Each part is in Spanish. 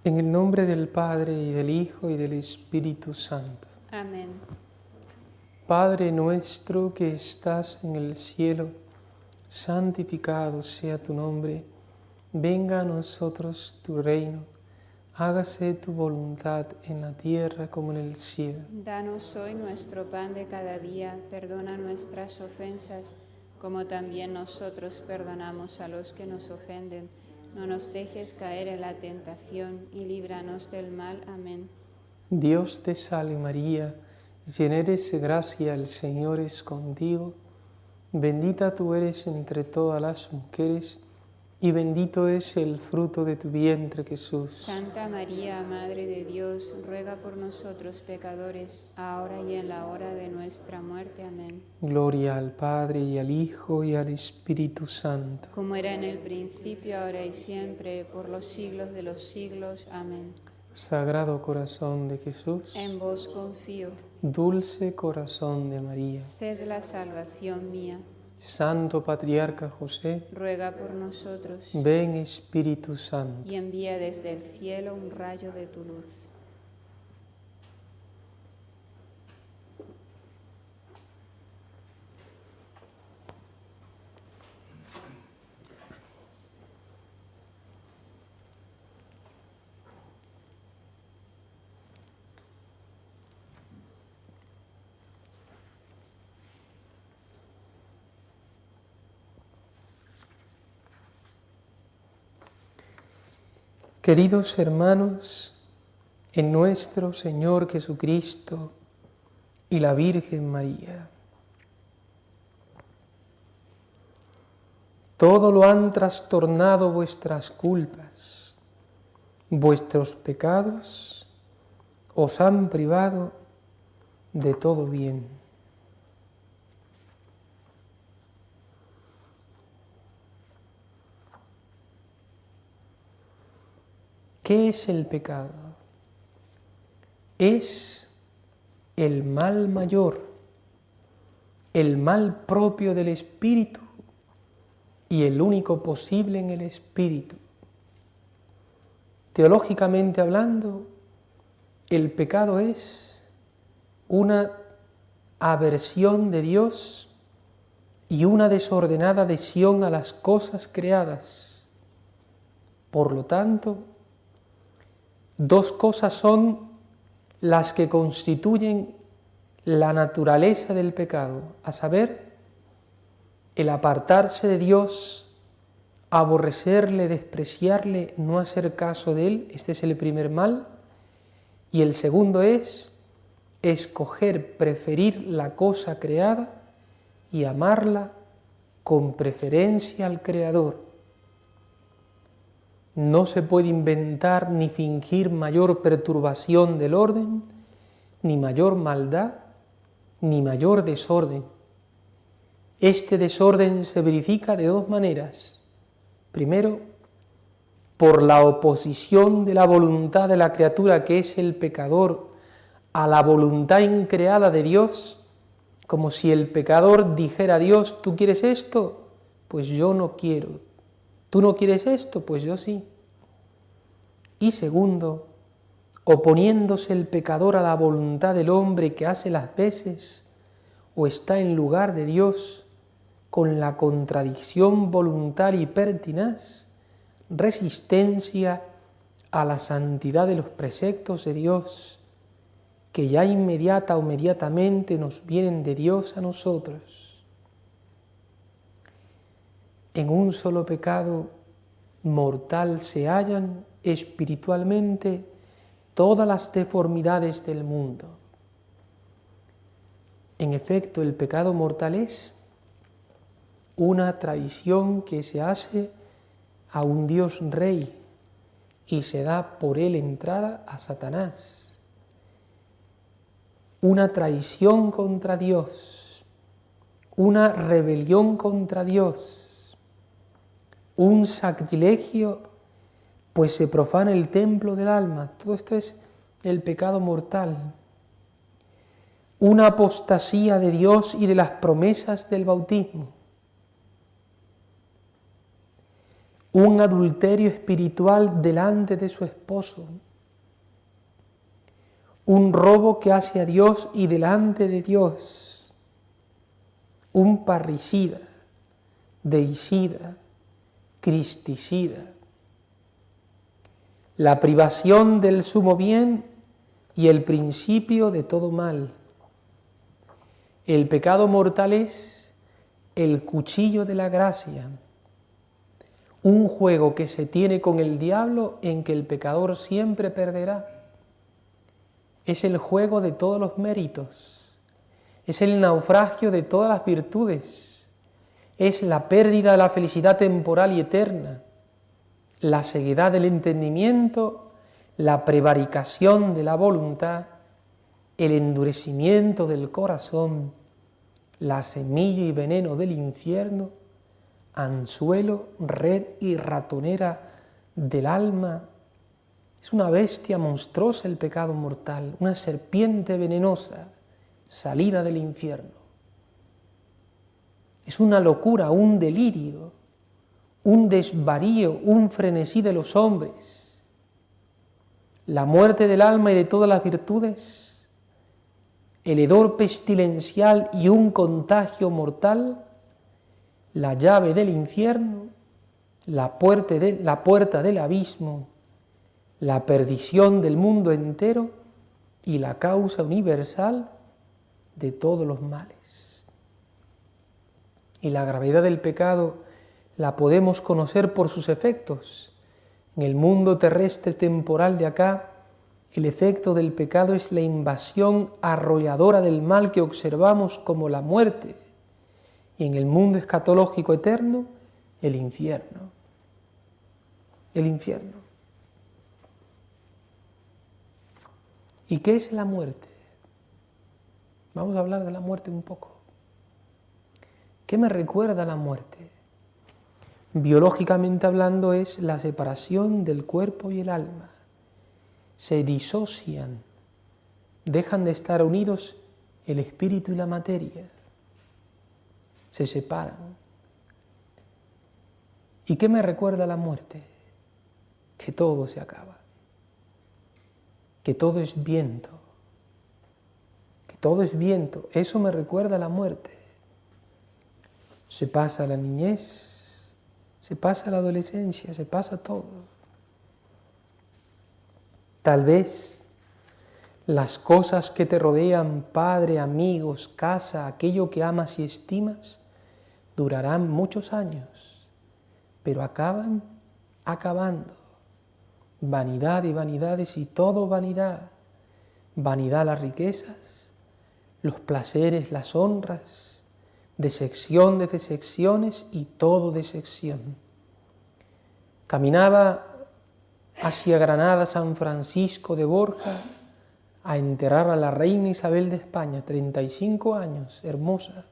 En el nombre del Padre, y del Hijo, y del Espíritu Santo. Amén. Padre nuestro que estás en el cielo, santificado sea tu nombre. Venga a nosotros tu reino. Hágase tu voluntad en la tierra como en el cielo. Danos hoy nuestro pan de cada día. Perdona nuestras ofensas, como también nosotros perdonamos a los que nos ofenden. No nos dejes caer en la tentación y líbranos del mal. Amén. Dios te salve María, llena eres de gracia, el Señor es contigo. Bendita tú eres entre todas las mujeres, y bendito es el fruto de tu vientre, Jesús. Santa María, Madre de Dios, ruega por nosotros pecadores, ahora y en la hora de nuestra muerte. Amén. Gloria al Padre, y al Hijo, y al Espíritu Santo. Como era en el principio, ahora y siempre, por los siglos de los siglos. Amén. Sagrado corazón de Jesús, En vos confío. dulce corazón de María, Sed la salvación mía. Santo Patriarca José, Ruega por nosotros. ven Espíritu Santo. Y envía desde el cielo un rayo de tu luz. Queridos hermanos, en nuestro Señor Jesucristo y la Virgen María, todo lo han trastornado vuestras culpas, vuestros pecados os han privado de todo bien. ¿Qué es el pecado? Es el mal mayor, el mal propio del espíritu y el único posible en el espíritu. Teológicamente hablando, el pecado es una aversión de Dios y una desordenada adhesión a las cosas creadas. Por lo tanto, dos cosas son las que constituyen la naturaleza del pecado, a saber, el apartarse de Dios, aborrecerle, despreciarle, no hacer caso de Él, este es el primer mal, y el segundo es escoger, preferir la cosa creada y amarla con preferencia al Creador. No se puede inventar ni fingir mayor perturbación del orden, ni mayor maldad, ni mayor desorden. Este desorden se verifica de dos maneras. Primero, por la oposición de la voluntad de la criatura, que es el pecador, a la voluntad increada de Dios, como si el pecador dijera a Dios: ¿tú quieres esto? Pues yo no quiero. ¿Tú no quieres esto? Pues yo sí. Y segundo, oponiéndose el pecador a la voluntad del hombre que hace las veces o está en lugar de Dios, con la contradicción voluntaria y pertinaz, resistencia a la santidad de los preceptos de Dios, que ya inmediata o mediatamente nos vienen de Dios a nosotros. En un solo pecado mortal se hallan espiritualmente todas las deformidades del mundo. En efecto, el pecado mortal es una traición que se hace a un Dios Rey y se da por él entrada a Satanás. Una traición contra Dios, una rebelión contra Dios, un sacrilegio, pues se profana el templo del alma. Todo esto es el pecado mortal. Una apostasía de Dios y de las promesas del bautismo. un adulterio espiritual delante de su esposo, un robo que hace a Dios y delante de Dios, un parricida, deicida, cristicida, la privación del sumo bien y el principio de todo mal. El pecado mortal es el cuchillo de la gracia, un juego que se tiene con el diablo en que el pecador siempre perderá. Es el juego de todos los méritos, es el naufragio de todas las virtudes, es la pérdida de la felicidad temporal y eterna, la ceguedad del entendimiento, la prevaricación de la voluntad, el endurecimiento del corazón, la semilla y veneno del infierno, anzuelo, red y ratonera del alma. Es una bestia monstruosa el pecado mortal, una serpiente venenosa, salida del infierno. Es una locura, un delirio, un desvarío, un frenesí de los hombres. La muerte del alma y de todas las virtudes, el hedor pestilencial y un contagio mortal, la llave del infierno, la puerta del abismo, la perdición del mundo entero y la causa universal de todos los males. Y la gravedad del pecado la podemos conocer por sus efectos. En el mundo terrestre temporal de acá, el efecto del pecado es la invasión arrolladora del mal que observamos como la muerte. Y en el mundo escatológico eterno, el infierno. El infierno. ¿Y qué es la muerte? Vamos a hablar de la muerte un poco. ¿Qué me recuerda la muerte? Biológicamente hablando es la separación del cuerpo y el alma. Se disocian, dejan de estar unidos el espíritu y la materia. Se separan. ¿Y qué me recuerda la muerte? Que todo se acaba. Que todo es viento. Que todo es viento. Eso me recuerda la muerte. Se pasa la niñez, se pasa la adolescencia, se pasa todo. Tal vez las cosas que te rodean, padre, amigos, casa, aquello que amas y estimas, durarán muchos años, pero acaban acabando. Vanidad y vanidades y todo vanidad. Vanidad las riquezas, los placeres, las honras, decepción de decepciones y todo decepción. Caminaba hacia Granada, San Francisco de Borja, a enterrar a la reina Isabel de España, 35 años, hermosa.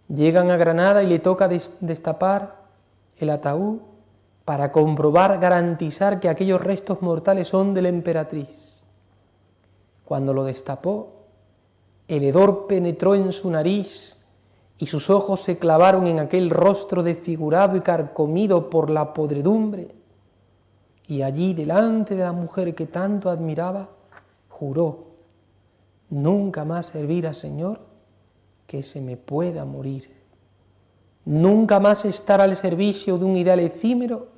Llegan a Granada y le toca destapar el ataúd para comprobar, garantizar que aquellos restos mortales son de la emperatriz. Cuando lo destapó, el hedor penetró en su nariz y sus ojos se clavaron en aquel rostro desfigurado y carcomido por la podredumbre. Y allí, delante de la mujer que tanto admiraba, juró: nunca más servir al Señor, que se me pueda morir. Nunca más estar al servicio de un ideal efímero,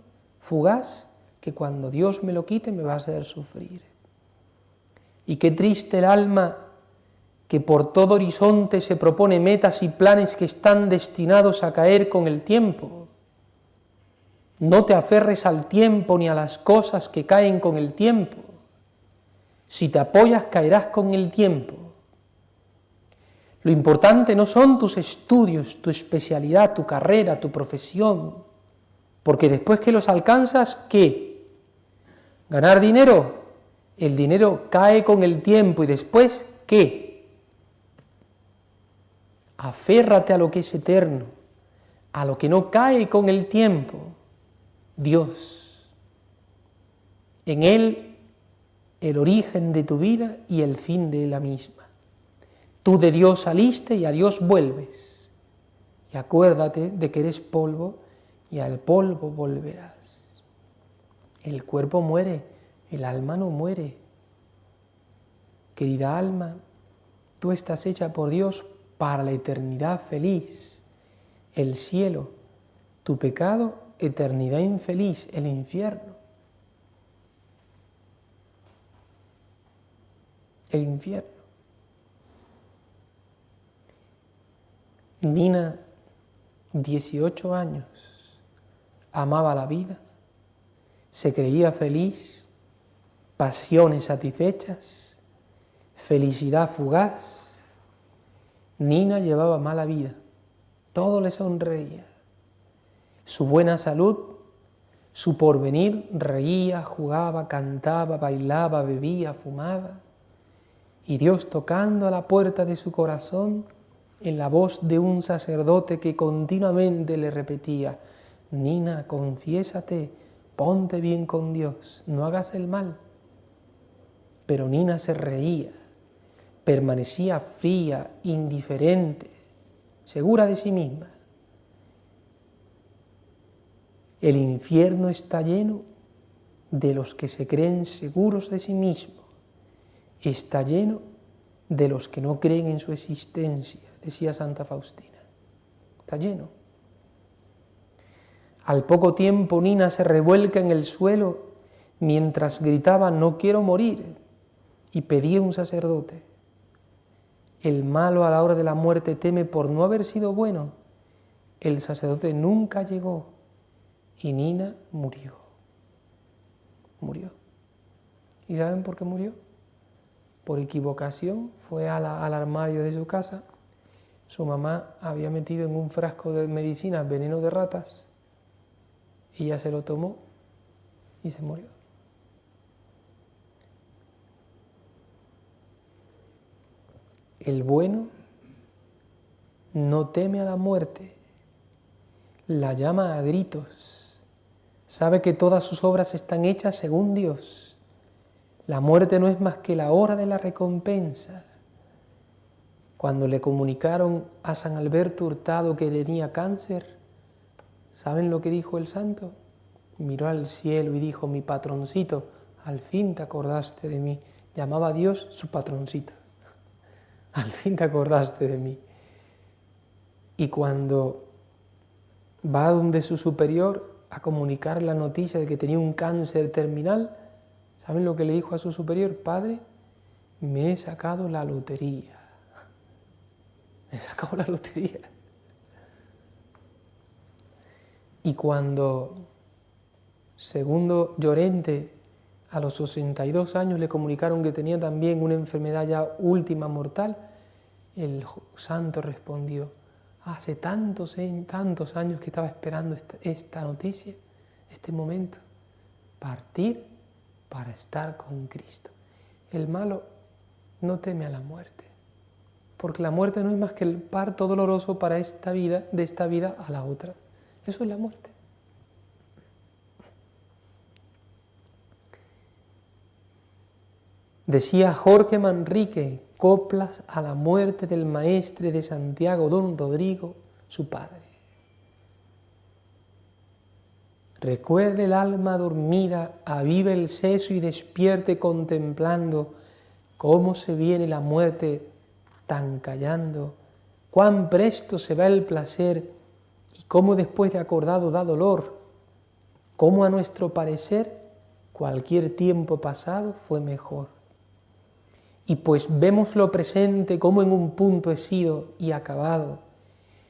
fugaz, que cuando Dios me lo quite me va a hacer sufrir. Y qué triste el alma que por todo horizonte se propone metas y planes que están destinados a caer con el tiempo. No te aferres al tiempo ni a las cosas que caen con el tiempo. Si te apoyas, caerás con el tiempo. Lo importante no son tus estudios, tu especialidad, tu carrera, tu profesión, porque después que los alcanzas, ¿qué? ¿Ganar dinero? El dinero cae con el tiempo y después, ¿qué? Aférrate a lo que es eterno, a lo que no cae con el tiempo, Dios. En Él el origen de tu vida y el fin de la misma. Tú de Dios saliste y a Dios vuelves. Y acuérdate de que eres polvo y al polvo volverás. El cuerpo muere, el alma no muere. Querida alma, tú estás hecha por Dios para la eternidad feliz, el cielo. Tu pecado, eternidad infeliz, el infierno. El infierno. Nina, 18 años, amaba la vida, se creía feliz, pasiones satisfechas, felicidad fugaz. Nina llevaba mala vida, todo le sonreía. Su buena salud, su porvenir, reía, jugaba, cantaba, bailaba, bebía, fumaba. Y Dios, tocando a la puerta de su corazón, en la voz de un sacerdote que continuamente le repetía: Nina, confiésate, ponte bien con Dios, no hagas el mal. Pero Nina se reía, permanecía fría, indiferente, segura de sí misma. El infierno está lleno de los que se creen seguros de sí mismos, está lleno de los que no creen en su existencia, decía Santa Faustina. Está lleno. Al poco tiempo Nina se revuelca en el suelo mientras gritaba: no quiero morir, y pedía un sacerdote. El malo a la hora de la muerte teme por no haber sido bueno. El sacerdote nunca llegó y Nina murió. Murió. ¿Y saben por qué murió? Por equivocación fue al armario de su casa. Su mamá había metido en un frasco de medicina veneno de ratas. Ella se lo tomó y se murió. El bueno no teme a la muerte, la llama a gritos, sabe que todas sus obras están hechas según Dios. La muerte no es más que la hora de la recompensa. Cuando le comunicaron a San Alberto Hurtado que tenía cáncer, ¿saben lo que dijo el santo? Miró al cielo y dijo: mi patroncito, al fin te acordaste de mí. Llamaba a Dios su patroncito. Al fin te acordaste de mí. Y cuando va donde su superior a comunicar la noticia de que tenía un cáncer terminal, ¿saben lo que le dijo a su superior? Padre, me he sacado la lotería. Me he sacado la lotería. Y cuando Segundo Llorente, a los 62 años, le comunicaron que tenía también una enfermedad ya última mortal, el santo respondió: hace tantos años que estaba esperando esta noticia, este momento, partir para estar con Cristo. El malo no teme a la muerte, porque la muerte no es más que el parto doloroso para esta vida, de esta vida a la otra. Eso es la muerte. Decía Jorge Manrique, coplas a la muerte del maestre de Santiago, don Rodrigo, su padre. Recuerde el alma dormida, avive el seso y despierte contemplando cómo se viene la muerte tan callando, cuán presto se va el placer y cómo después de acordado da dolor, cómo a nuestro parecer cualquier tiempo pasado fue mejor. Y pues vemos lo presente como en un punto he sido y acabado.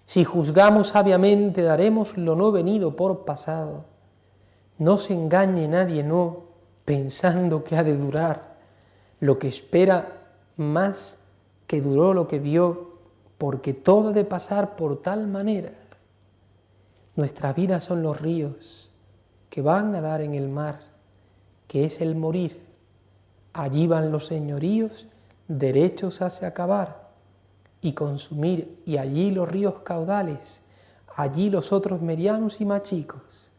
Si juzgamos sabiamente, daremos lo no venido por pasado. No se engañe nadie, no, pensando que ha de durar lo que espera más que duró lo que vio, porque todo ha de pasar por tal manera. Nuestra vida son los ríos que van a dar en el mar, que es el morir. Allí van los señoríos, derechos hacia acabar y consumir, y allí los ríos caudales, allí los otros medianos y más chicos.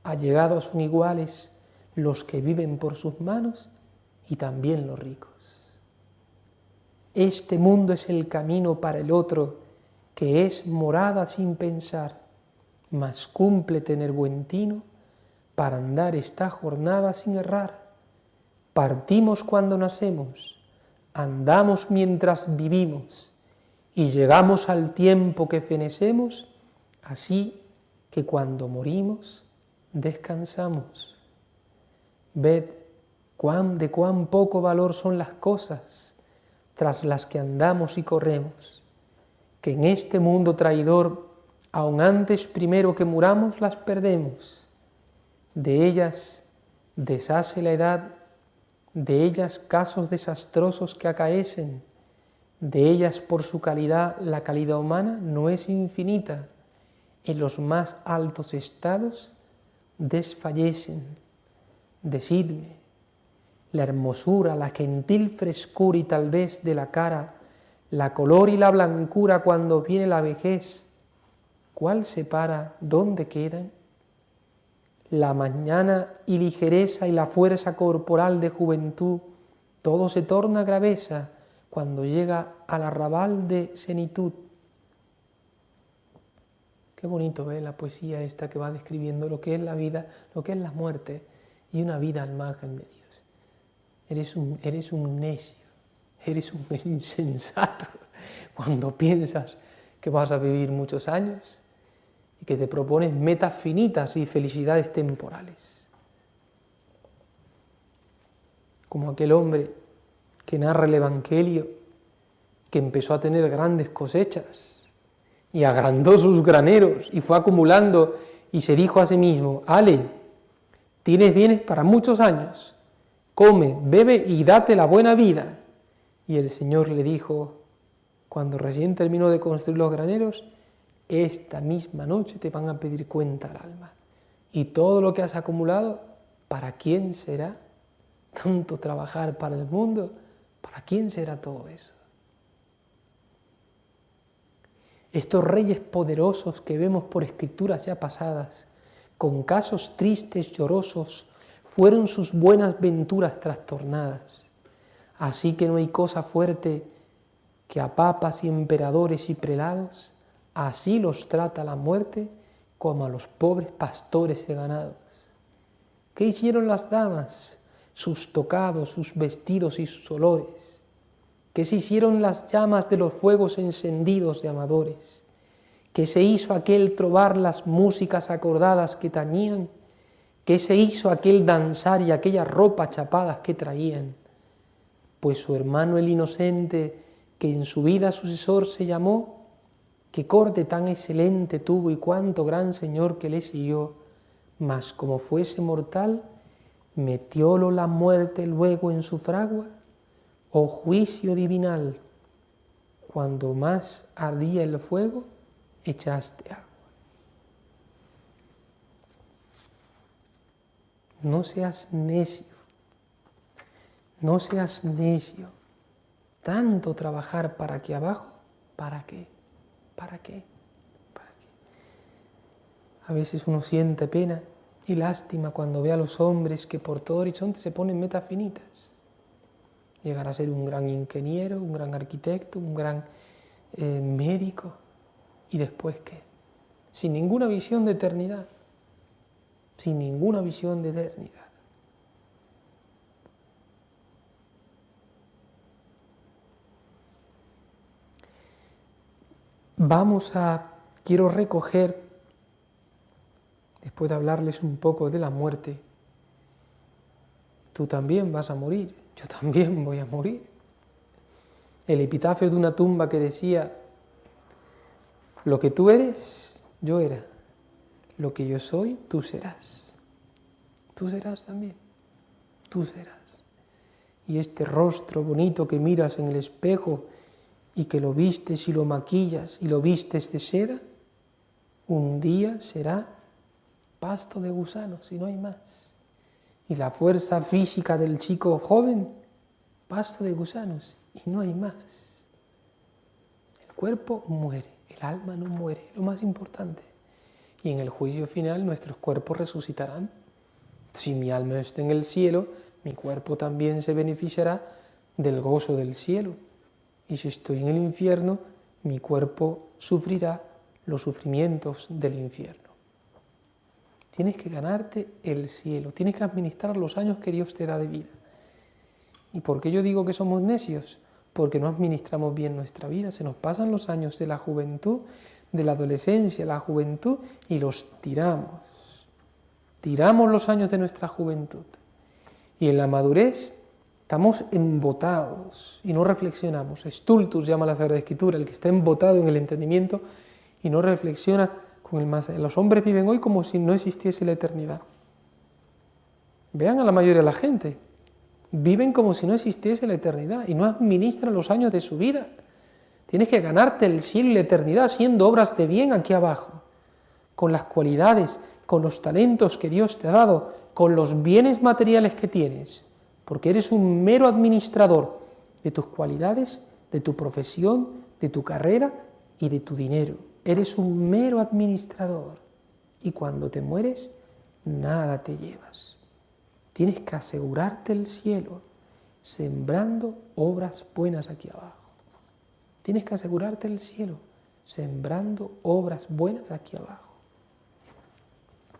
Allegados son iguales los que viven por sus manos y también los ricos. Este mundo es el camino para el otro, que es morada sin pensar, mas cumple tener buen tino para andar esta jornada sin errar. Partimos cuando nacemos, andamos mientras vivimos, y llegamos al tiempo que fenecemos, así que cuando morimos descansamos. Ved de cuán poco valor son las cosas tras las que andamos y corremos, que en este mundo traidor, aun antes primero que muramos, las perdemos. De ellas deshace la edad, de ellas casos desastrosos que acaecen, de ellas por su calidad la calidad humana no es infinita, en los más altos estados desfallecen. Decidme, la hermosura, la gentil frescura y tal vez de la cara, la color y la blancura cuando viene la vejez, ¿cuál separa dónde quedan? La mañana y ligereza y la fuerza corporal de juventud, todo se torna graveza cuando llega al arrabal de senitud. Qué bonito ve la poesía esta que va describiendo lo que es la vida, lo que es la muerte y una vida al margen de Dios. Eres un necio, eres un insensato cuando piensas que vas a vivir muchos años y que te propones metas finitas y felicidades temporales. Como aquel hombre que narra el Evangelio, que empezó a tener grandes cosechas y agrandó sus graneros y fue acumulando y se dijo a sí mismo: Ale, tienes bienes para muchos años, come, bebe y date la buena vida. Y el Señor le dijo, cuando recién terminó de construir los graneros: esta misma noche te van a pedir cuenta al alma. Y todo lo que has acumulado, ¿para quién será? Tanto trabajar para el mundo, ¿para quién será todo eso? Estos reyes poderosos que vemos por escrituras ya pasadas, con casos tristes, llorosos, fueron sus buenas venturas trastornadas. Así que no hay cosa fuerte que a papas y emperadores y prelados, así los trata la muerte como a los pobres pastores de ganados. ¿Qué hicieron las damas? Sus tocados, sus vestidos y sus olores. ¿Qué se hicieron las llamas de los fuegos encendidos de amadores? ¿Qué se hizo aquel trobar las músicas acordadas que tañían? ¿Qué se hizo aquel danzar y aquellas ropas chapadas que traían? Pues su hermano el inocente, que en su vida sucesor se llamó, qué corte tan excelente tuvo y cuánto gran señor que le siguió, mas como fuese mortal, metiólo la muerte luego en su fragua. Oh juicio divinal, cuando más ardía el fuego, echaste agua. No seas necio, no seas necio. Tanto trabajar para aquí abajo, ¿para qué? ¿Para qué? ¿Para qué? A veces uno siente pena y lástima cuando ve a los hombres que por todo horizonte se ponen metas finitas. Llegar a ser un gran ingeniero, un gran arquitecto, un gran médico. ¿Y después qué? Sin ninguna visión de eternidad. Sin ninguna visión de eternidad. Quiero recoger, después de hablarles un poco de la muerte, tú también vas a morir, yo también voy a morir. El epitafio de una tumba que decía: lo que tú eres, yo era, lo que yo soy, tú serás. Tú serás también, tú serás. Y este rostro bonito que miras en el espejo y que lo vistes y lo maquillas y lo vistes de seda, un día será pasto de gusanos y no hay más. Y la fuerza física del chico joven, pasto de gusanos y no hay más. El cuerpo muere, el alma no muere, lo más importante. Y en el juicio final nuestros cuerpos resucitarán. Si mi alma está en el cielo, mi cuerpo también se beneficiará del gozo del cielo. Y si estoy en el infierno, mi cuerpo sufrirá los sufrimientos del infierno. Tienes que ganarte el cielo, tienes que administrar los años que Dios te da de vida. ¿Y por qué yo digo que somos necios? Porque no administramos bien nuestra vida, se nos pasan los años de la juventud, de la adolescencia, la juventud, y los tiramos. Tiramos los años de nuestra juventud. Y en la madurez estamos embotados y no reflexionamos. Stultus llama la Sagrada Escritura, el que está embotado en el entendimiento y no reflexiona con el más allá. Los hombres viven hoy como si no existiese la eternidad. Vean a la mayoría de la gente, viven como si no existiese la eternidad y no administran los años de su vida. Tienes que ganarte el cielo y la eternidad haciendo obras de bien aquí abajo, con las cualidades, con los talentos que Dios te ha dado, con los bienes materiales que tienes, porque eres un mero administrador de tus cualidades, de tu profesión, de tu carrera y de tu dinero. Eres un mero administrador y cuando te mueres, nada te llevas. Tienes que asegurarte el cielo, sembrando obras buenas aquí abajo. Tienes que asegurarte el cielo, sembrando obras buenas aquí abajo,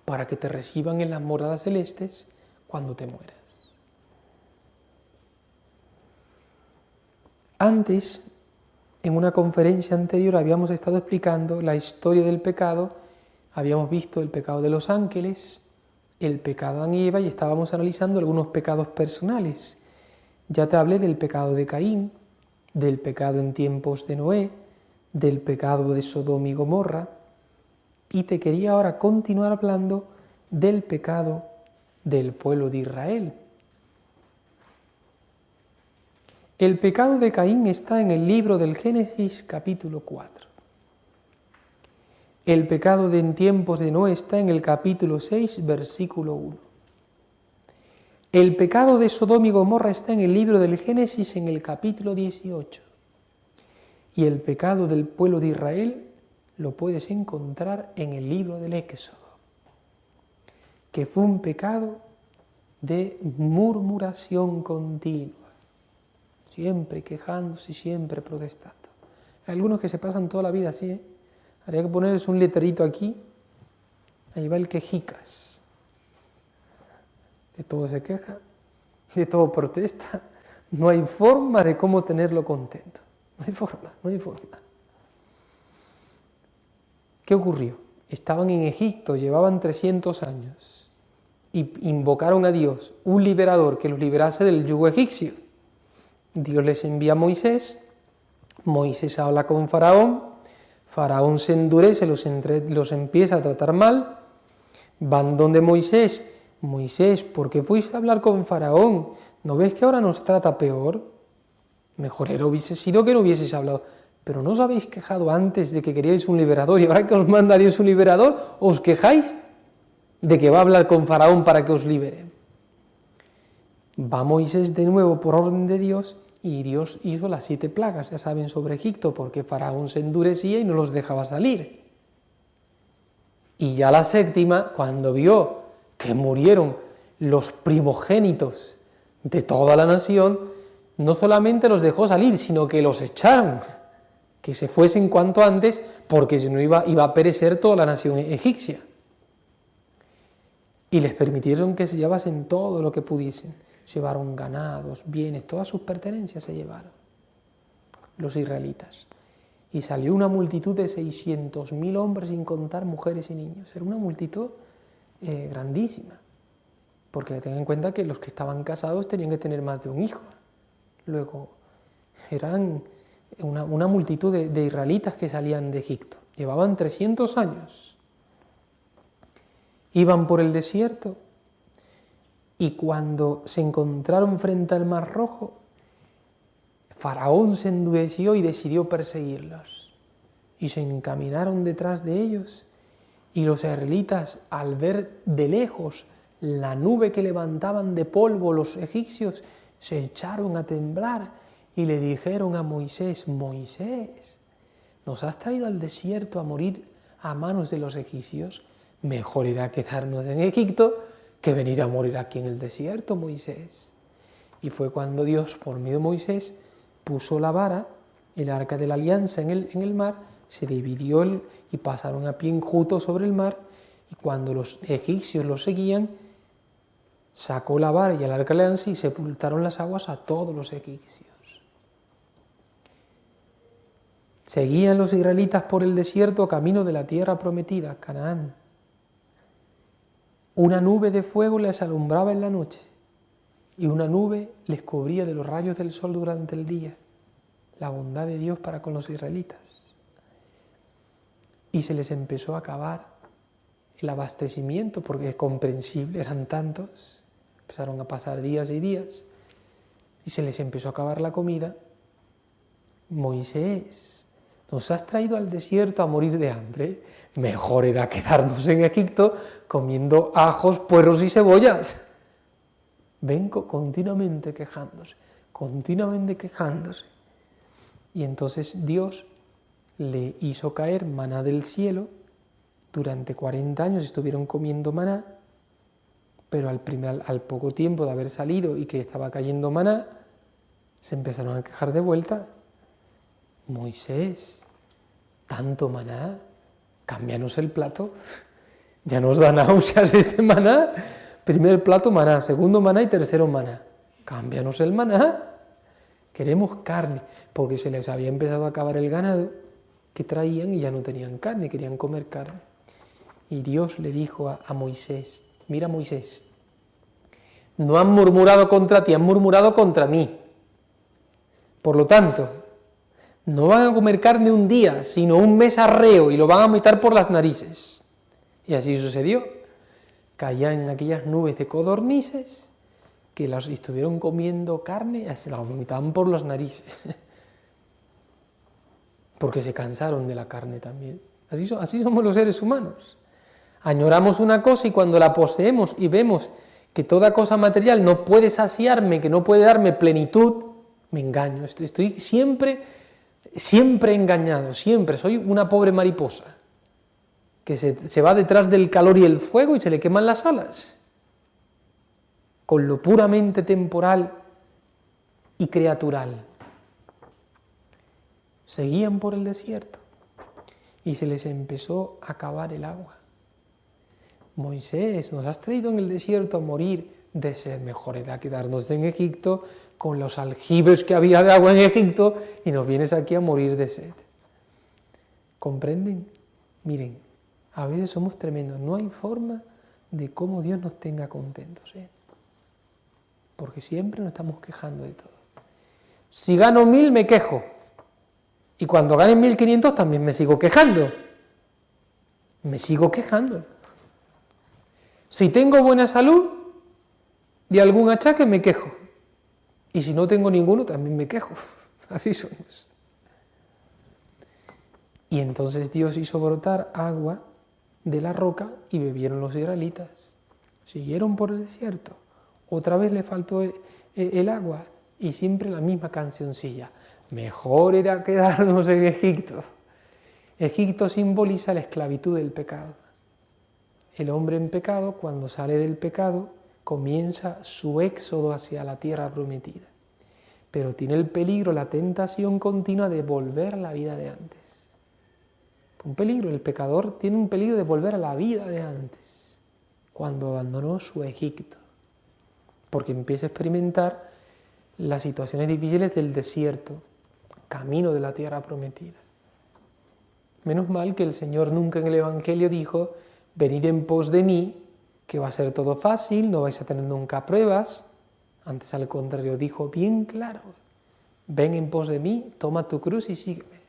para que te reciban en las moradas celestes cuando te mueras. Antes, en una conferencia anterior, habíamos estado explicando la historia del pecado, habíamos visto el pecado de los ángeles, el pecado de Adán y Eva, y estábamos analizando algunos pecados personales. Ya te hablé del pecado de Caín, del pecado en tiempos de Noé, del pecado de Sodoma y Gomorra, y te quería ahora continuar hablando del pecado del pueblo de Israel. El pecado de Caín está en el libro del Génesis capítulo 4. El pecado de en tiempos de Noé está en el capítulo 6, versículo 1. El pecado de Sodoma y Gomorra está en el libro del Génesis en el capítulo 18. Y el pecado del pueblo de Israel lo puedes encontrar en el libro del Éxodo, que fue un pecado de murmuración continua, siempre quejándose, siempre protestando. Hay algunos que se pasan toda la vida así, ¿eh? Habría que ponerles un letrerito aquí, ahí va el quejicas. De todo se queja, de todo protesta, no hay forma de cómo tenerlo contento. No hay forma. ¿Qué ocurrió? Estaban en Egipto, llevaban 300 años, y invocaron a Dios, un liberador que los liberase del yugo egipcio. Dios les envía a Moisés, Moisés habla con Faraón, Faraón se endurece, los empieza a tratar mal, van donde Moisés, Moisés, ¿por qué fuiste a hablar con Faraón? ¿No ves que ahora nos trata peor? Mejor hubiese sido que no hubieses hablado. Pero ¿no os habéis quejado antes de que queríais un liberador y ahora que os manda Dios un liberador, os quejáis de que va a hablar con Faraón para que os libere? Va Moisés de nuevo por orden de Dios y Dios hizo las 7 plagas, ya saben, sobre Egipto, porque Faraón se endurecía y no los dejaba salir. Y ya la 7ª, cuando vio que murieron los primogénitos de toda la nación, no solamente los dejó salir, sino que los echaron, que se fuesen cuanto antes, porque si no iba a perecer toda la nación egipcia. Y les permitieron que se llevasen todo lo que pudiesen. Llevaron ganados, bienes, todas sus pertenencias se llevaron los israelitas. Y salió una multitud de 600.000 hombres, sin contar mujeres y niños. Era una multitud grandísima, porque tengan en cuenta que los que estaban casados tenían que tener más de un hijo. Luego, eran una multitud de israelitas que salían de Egipto. Llevaban 300 años. Iban por el desierto y cuando se encontraron frente al Mar Rojo, Faraón se endureció y decidió perseguirlos. Y se encaminaron detrás de ellos y los israelitas, al ver de lejos la nube que levantaban de polvo los egipcios, se echaron a temblar y le dijeron a Moisés: Moisés, ¿nos has traído al desierto a morir a manos de los egipcios? Mejor irá quedarnos en Egipto que venir a morir aquí en el desierto, Moisés. Y fue cuando Dios, por medio de Moisés, puso la vara, el arca de la alianza en el mar, se dividió y pasaron a pie enjuto sobre el mar, Y cuando los egipcios lo seguían, sacó la vara y el arca de la alianza y sepultaron las aguas a todos los egipcios. Seguían los israelitas por el desierto camino de la tierra prometida, Canaán. Una nube de fuego les alumbraba en la noche y una nube les cubría de los rayos del sol durante el día. La bondad de Dios para con los israelitas. Y se les empezó a acabar el abastecimiento, porque es comprensible, eran tantos. Empezaron a pasar días y días y se les empezó a acabar la comida. Moisés, nos has traído al desierto a morir de hambre. Mejor era quedarnos en Egipto comiendo ajos, puerros y cebollas. Ven continuamente quejándose. Y entonces Dios le hizo caer maná del cielo. Durante 40 años estuvieron comiendo maná, pero al poco tiempo de haber salido y que estaba cayendo maná, se empezaron a quejar de vuelta. Moisés, tanto maná, cámbianos el plato, ya nos da náuseas este maná. Primer plato maná, segundo maná y tercero maná. Cámbianos el maná, queremos carne, porque se les había empezado a acabar el ganado que traían y ya no tenían carne, querían comer carne. Y Dios le dijo a Moisés, mira Moisés, no han murmurado contra ti, han murmurado contra mí. Por lo tanto, no van a comer carne un día, sino un mes arreo y lo van a meter por las narices. Y así sucedió. Caían aquellas nubes de codornices que las estuvieron comiendo carne, se la vomitaban por las narices. Porque se cansaron de la carne también. Así somos los seres humanos. Añoramos una cosa y cuando la poseemos y vemos que toda cosa material no puede saciarme, que no puede darme plenitud, me engaño. Estoy siempre engañado, siempre. Soy una pobre mariposa que se va detrás del calor y el fuego y se le queman las alas. Con lo puramente temporal y criatural. Seguían por el desierto y se les empezó a acabar el agua. Moisés, nos has traído en el desierto a morir de sed. Mejor era quedarnos en Egipto con los aljibes que había de agua en Egipto y nos vienes aquí a morir de sed. ¿Comprenden? Miren, a veces somos tremendos. No hay forma de cómo Dios nos tenga contentos, porque siempre nos estamos quejando de todo. Si gano 1000 me quejo. Y cuando gane 1500 también me sigo quejando. Si tengo buena salud, de algún achaque me quejo. Y si no tengo ninguno, también me quejo. Así somos. Y entonces Dios hizo brotar agua de la roca y bebieron los israelitas. Siguieron por el desierto. Otra vez le faltó el agua y siempre la misma cancioncilla. Mejor era quedarnos en Egipto. Egipto simboliza la esclavitud del pecado. El hombre en pecado, cuando sale del pecado, comienza su éxodo hacia la tierra prometida. Pero tiene el peligro, la tentación continua de volver a la vida de antes. Un peligro, el pecador tiene un peligro de volver a la vida de antes, cuando abandonó su Egipto, porque empieza a experimentar las situaciones difíciles del desierto, camino de la tierra prometida. Menos mal que el Señor nunca en el Evangelio dijo, venid en pos de mí, que va a ser todo fácil, no vais a tener nunca pruebas. Antes, al contrario, dijo bien claro, ven en pos de mí, toma tu cruz y sígueme.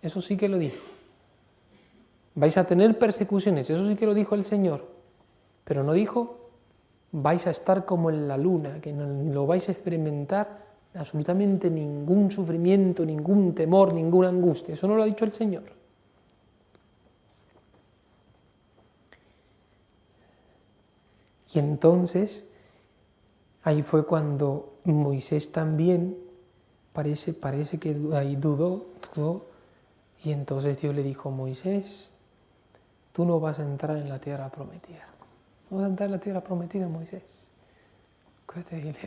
Eso sí que lo dijo. Vais a tener persecuciones, eso sí que lo dijo el Señor, pero no dijo, vais a estar como en la luna, que no lo vais a experimentar absolutamente ningún sufrimiento, ningún temor, ninguna angustia. Eso no lo ha dicho el Señor. Y entonces, ahí fue cuando Moisés también, parece que ahí dudó, y entonces Dios le dijo, Moisés, tú no vas a entrar en la tierra prometida. No vas a entrar en la tierra prometida, Moisés.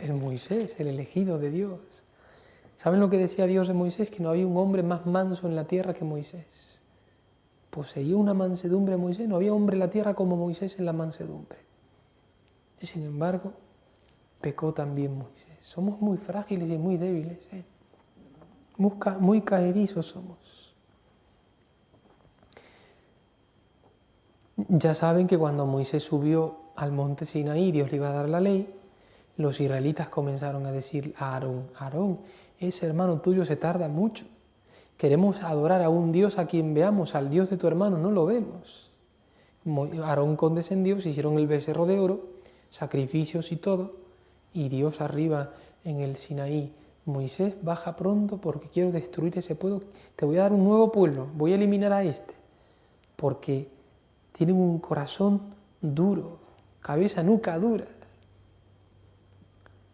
El Moisés, el elegido de Dios. ¿Saben lo que decía Dios de Moisés? Que no había un hombre más manso en la tierra que Moisés. poseía una mansedumbre Moisés, no había hombre en la tierra como Moisés en la mansedumbre. Y sin embargo, pecó también Moisés. Somos muy frágiles y muy débiles, muy caedizos somos. Ya saben que cuando Moisés subió al monte Sinaí, Dios le iba a dar la ley, los israelitas comenzaron a decir a Aarón, Aarón, ese hermano tuyo se tarda mucho. Queremos adorar a un Dios a quien veamos, al Dios de tu hermano, no lo vemos. Aarón condescendió, se hicieron el becerro de oro, sacrificios y todo, y Dios arriba en el Sinaí, Moisés, baja pronto porque quiero destruir ese pueblo, te voy a dar un nuevo pueblo, voy a eliminar a este, porque tienen un corazón duro, cabeza, nuca dura.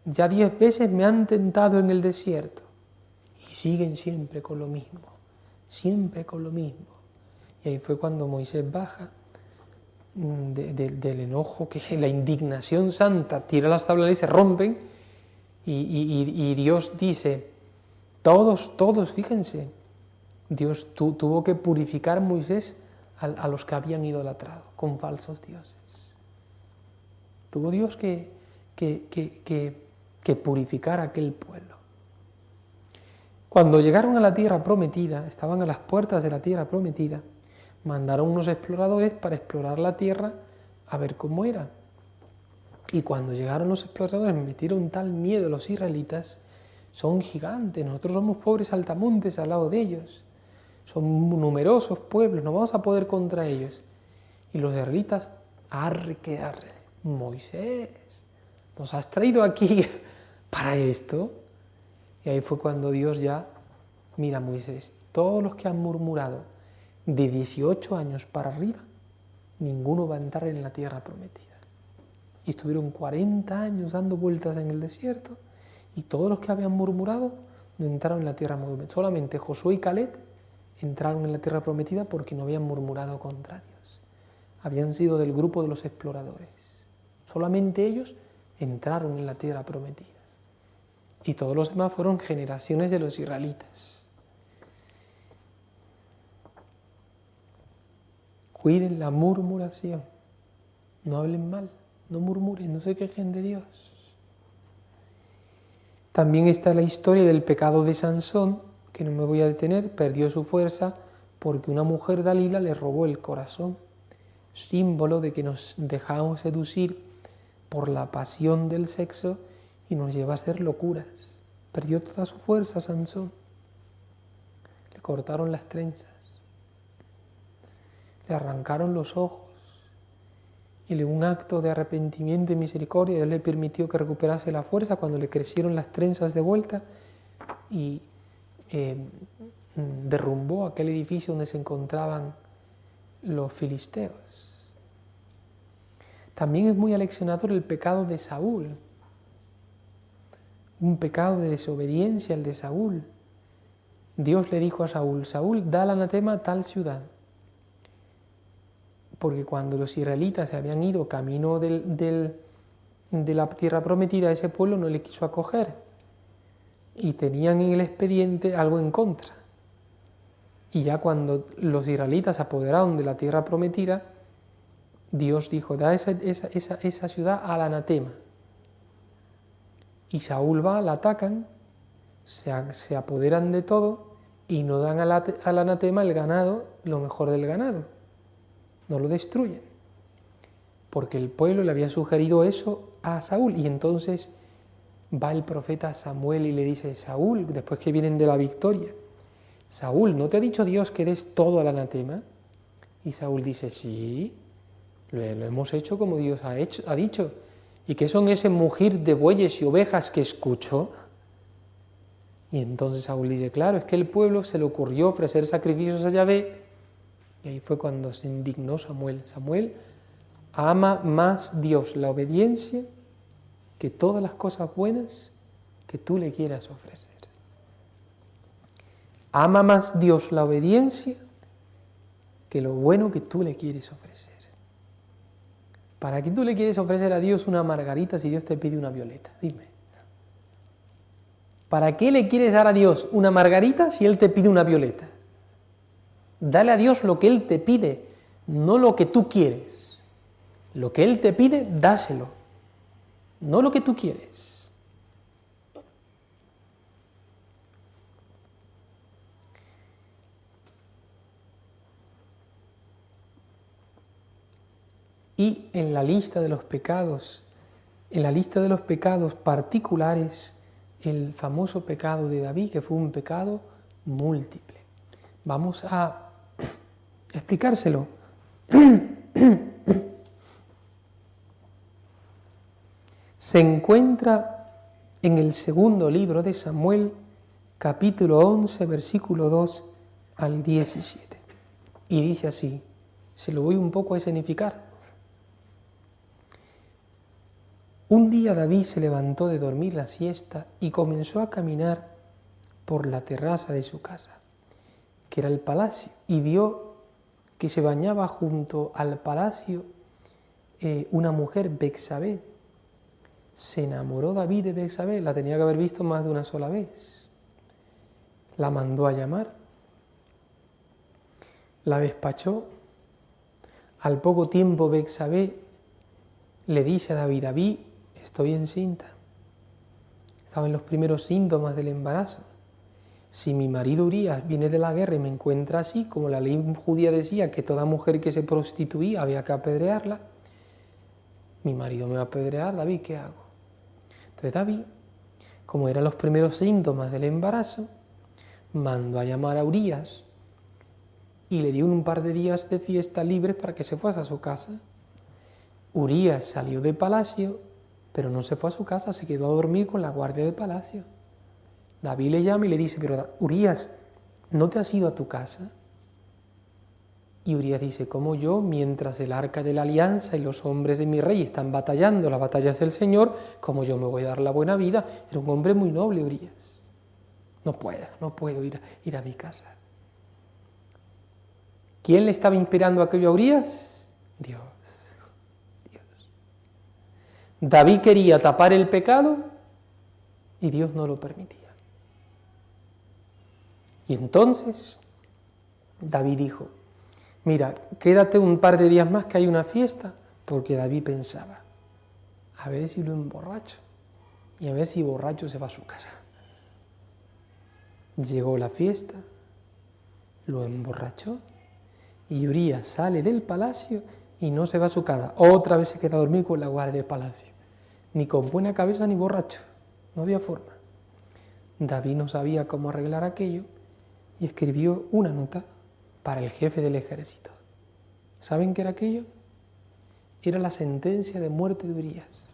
Ya 10 veces me han tentado en el desierto y siguen siempre con lo mismo, siempre con lo mismo. Y ahí fue cuando Moisés baja del enojo, que la indignación santa, tira las tablas y se rompen y Dios dice, todos, fíjense, Dios tuvo que purificar a Moisés a los que habían idolatrado con falsos dioses. Tuvo Dios que purificar a aquel pueblo. Cuando llegaron a la tierra prometida, estaban a las puertas de la tierra prometida, mandaron unos exploradores para explorar la tierra a ver cómo era. Y cuando llegaron los exploradores metieron tal miedo a los israelitas, son gigantes, nosotros somos pobres saltamontes al lado de ellos, son numerosos pueblos, no vamos a poder contra ellos. Y los israelitas, arre, Moisés, nos has traído aquí para esto. Y ahí fue cuando Dios ya, mira Moisés, todos los que han murmurado de 18 años para arriba, ninguno va a entrar en la tierra prometida. Y estuvieron 40 años dando vueltas en el desierto, y todos los que habían murmurado no entraron en la tierra prometida. Solamente Josué y Caleb entraron en la tierra prometida porque no habían murmurado contra Dios. Habían sido del grupo de los exploradores. Solamente ellos entraron en la tierra prometida. Y todos los demás fueron generaciones de los israelitas. Cuiden la murmuración. No hablen mal, no murmuren, no se quejen de Dios. También está la historia del pecado de Sansón, que no me voy a detener, perdió su fuerza porque una mujer Dalila le robó el corazón, símbolo de que nos dejamos seducir por la pasión del sexo y nos lleva a hacer locuras. Perdió toda su fuerza Sansón, le cortaron las trenzas, le arrancaron los ojos, y en un acto de arrepentimiento y misericordia Dios le permitió que recuperase la fuerza cuando le crecieron las trenzas de vuelta y derrumbó aquel edificio donde se encontraban los filisteos. También es muy aleccionador el pecado de Saúl, un pecado de desobediencia el de Saúl. Dios le dijo a Saúl, Saúl, da el anatema a tal ciudad. Porque cuando los israelitas se habían ido camino de la tierra prometida, ese pueblo no le quiso acoger y tenían en el expediente algo en contra. Y ya cuando los israelitas se apoderaron de la tierra prometida, Dios dijo, da esa ciudad al anatema. Y Saúl va, la atacan, se apoderan de todo y no dan al anatema el ganado, lo mejor del ganado. No lo destruyen, porque el pueblo le había sugerido eso a Saúl, y entonces va el profeta Samuel y le dice, Saúl, después que vienen de la victoria, Saúl, ¿no te ha dicho Dios que des todo al anatema? Y Saúl dice, sí, lo hemos hecho como Dios ha dicho. ¿Y qué son ese mugir de bueyes y ovejas que escucho? Y entonces Saúl dice, claro, es que el pueblo se le ocurrió ofrecer sacrificios a Yahvé. Y ahí fue cuando se indignó Samuel. Samuel, ama más Dios la obediencia que todas las cosas buenas que tú le quieras ofrecer. Ama más Dios la obediencia que lo bueno que tú le quieres ofrecer. ¿Para qué tú le quieres ofrecer a Dios una margarita si Dios te pide una violeta? Dime. ¿Para qué le quieres dar a Dios una margarita si Él te pide una violeta? Dale a Dios lo que Él te pide, no lo que tú quieres. Lo que Él te pide, dáselo, no lo que tú quieres. Y en la lista de los pecados, particulares, el famoso pecado de David, que fue un pecado múltiple. Vamos a explicárselo. Se encuentra en el segundo libro de Samuel, capítulo 11, versículo 2 al 17. Y dice así, se lo voy un poco a escenificar. Un día David se levantó de dormir la siesta y comenzó a caminar por la terraza de su casa, que era el palacio, y vio que se bañaba junto al palacio una mujer, Betsabé. Se enamoró David de Betsabé, la tenía que haber visto más de una sola vez. La mandó a llamar, la despachó. Al poco tiempo Betsabé le dice a David, David, estoy encinta. Estaba en los primeros síntomas del embarazo. Si mi marido Urías viene de la guerra y me encuentra así, como la ley judía decía que toda mujer que se prostituía había que apedrearla, mi marido me va a apedrear, David, ¿qué hago? Entonces David, como eran los primeros síntomas del embarazo, mandó a llamar a Urías y le dio un par de días de fiesta libres para que se fuese a su casa. Urías salió del palacio, pero no se fue a su casa, se quedó a dormir con la guardia de palacio. David le llama y le dice, pero Urías, ¿no te has ido a tu casa? Y Urías dice, ¿cómo yo, mientras el arca de la alianza y los hombres de mi rey están batallando las batallas del Señor, cómo yo me voy a dar la buena vida? Era un hombre muy noble, Urías. No puedo ir a mi casa. ¿Quién le estaba inspirando aquello a Urías? Dios. David quería tapar el pecado y Dios no lo permitía. Y entonces David dijo, mira, quédate un par de días más que hay una fiesta, porque David pensaba, a ver si lo emborracho y a ver si borracho se va a su casa. Llegó la fiesta, lo emborrachó y Urías sale del palacio y no se va a su casa. Otra vez se queda a dormir con la guardia del palacio. Ni con buena cabeza ni borracho. No había forma. David no sabía cómo arreglar aquello y escribió una nota para el jefe del ejército. ¿Saben qué era aquello? Era la sentencia de muerte de Urías.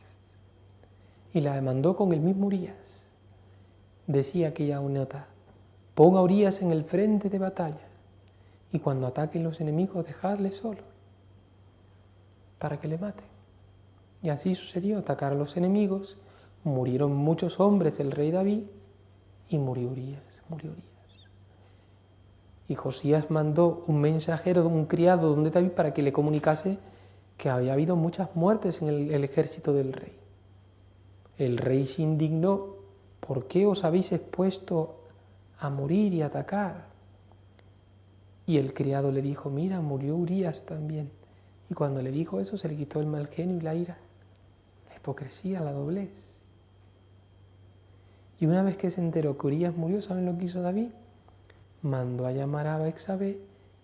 Y la demandó con el mismo Urías. Decía aquella nota, ponga a Urías en el frente de batalla y cuando ataquen los enemigos dejadle solo para que le maten. Y así sucedió, atacaron a los enemigos, murieron muchos hombres del rey David y murió Urías. Y Josías mandó un mensajero, un criado donde David para que le comunicase que había habido muchas muertes en el ejército del rey. El rey se indignó, ¿por qué os habéis expuesto a morir y atacar? Y el criado le dijo, mira, murió Urías también. Y cuando le dijo eso se le quitó el mal genio y la ira, la hipocresía, la doblez. Y una vez que se enteró que Urías murió, ¿saben lo que hizo David? Mandó a llamar a Betsabé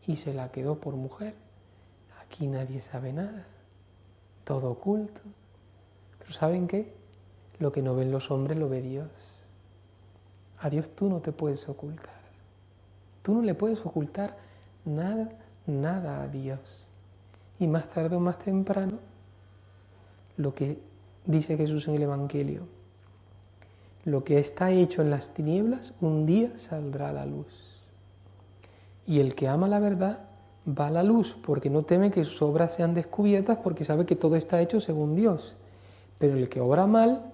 y se la quedó por mujer. Aquí nadie sabe nada, todo oculto. Pero ¿saben qué? Lo que no ven los hombres lo ve Dios. A Dios tú no te puedes ocultar. Tú no le puedes ocultar nada a Dios. Y más tarde o más temprano, lo que dice Jesús en el Evangelio, lo que está hecho en las tinieblas, un día saldrá a la luz. Y el que ama la verdad va a la luz, porque no teme que sus obras sean descubiertas, porque sabe que todo está hecho según Dios. Pero el que obra mal,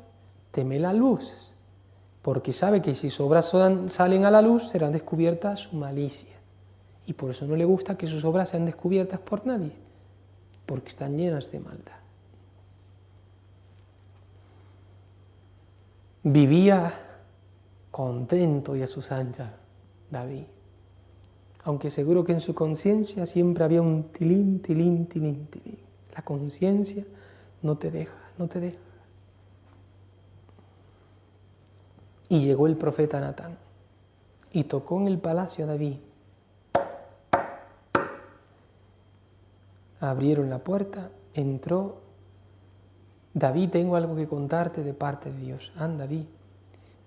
teme la luz, porque sabe que si sus obras salen a la luz, serán descubiertas su malicia. Y por eso no le gusta que sus obras sean descubiertas por nadie, porque están llenas de maldad. Vivía contento y a sus anchas David, aunque seguro que en su conciencia siempre había un tilín, tilín, tilín, tilín. La conciencia no te deja, no te deja. Y llegó el profeta Natán y tocó en el palacio a David. Abrieron la puerta, entró. David, tengo algo que contarte de parte de Dios. Anda, di.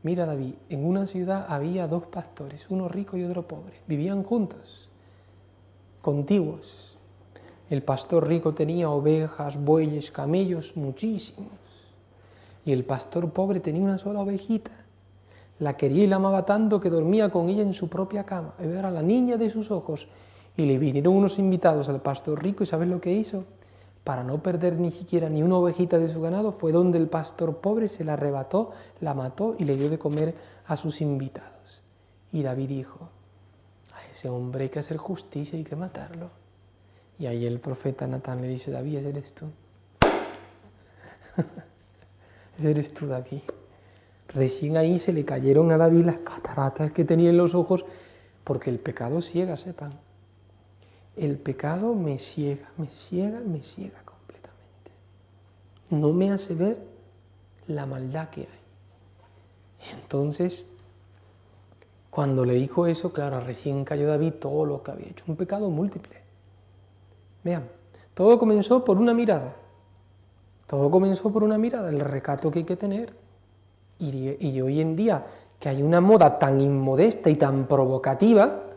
Mira, David, en una ciudad había 2 pastores, uno rico y otro pobre. Vivían juntos, contiguos. El pastor rico tenía ovejas, bueyes, camellos, muchísimos. Y el pastor pobre tenía una sola ovejita. La quería y la amaba tanto que dormía con ella en su propia cama. Era la niña de sus ojos. Y le vinieron unos invitados al pastor rico, y ¿sabes lo que hizo? Para no perder ni siquiera ni una ovejita de su ganado, fue donde el pastor pobre se la arrebató, la mató y le dio de comer a sus invitados. Y David dijo, a ese hombre hay que hacer justicia, hay que matarlo. Y ahí el profeta Natán le dice, David, ese eres tú. Ese eres tú, David. Recién ahí se le cayeron a David las cataratas que tenía en los ojos, porque el pecado ciega, sepan. El pecado me ciega, me ciega, me ciega completamente. No me hace ver la maldad que hay. Y entonces, cuando le dijo eso, claro, recién cayó David todo lo que había hecho. Un pecado múltiple. Vean, todo comenzó por una mirada. Todo comenzó por una mirada, el recato que hay que tener. Y hoy en día, que hay una moda tan inmodesta y tan provocativa,